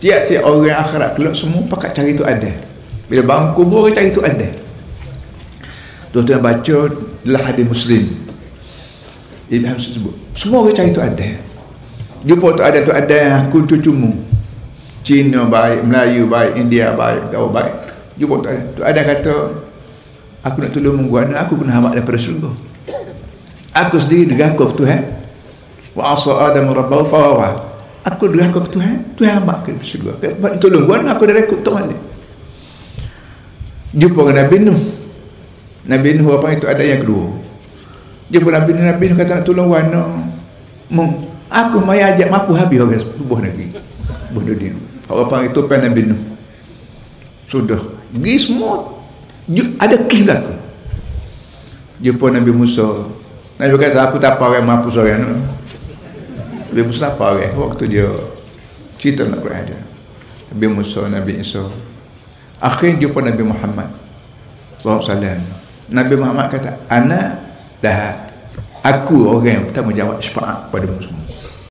Tiap-tiap orang akhirat kelak semua pakat cari tu ada. Bila bangun kubur cari tu ada. Tuan-tuan baca dalam hadis Muslim. Ibn Hamzah sebut, semua orang cari tu ada. Jumpa tu ada yang aku cucumu. Cina baik, Melayu baik, India baik, kau baik. Jumpa tu ada kata, aku nak tolong menggunakan aku kena hamak daripada surga. Aku sendiri deraka ke Tuhan. Wa asa Adam rabbahu fawawa. Aku deraka ke Tuhan, Tuhan hamak ke surga. Tolong gua aku dah rekod tu balik. Jumpa dengan Nabi Nuh. Nabi Nuh apa itu ada yang kedua. Jumpa Nabi Nuh kata nak tolong wana. Aku mai ajak mampu habis orang sebuah negeri. Sebuah dunia. Apa itu pen Nabi Nuh. Sudah. Pergi semua ada kisah berlaku. Jumpa Nabi Musa. Nabi kata aku tak apa orang mampu seorang tu. Nabi Musa apa orang waktu dia cerita nak Quran dia. Nabi Musa, Nabi Isa. Akhirnya jumpa Nabi Muhammad SAW. Nabi Muhammad kata, ana dah aku orang yang bertanggungjawab syafaat pada semua.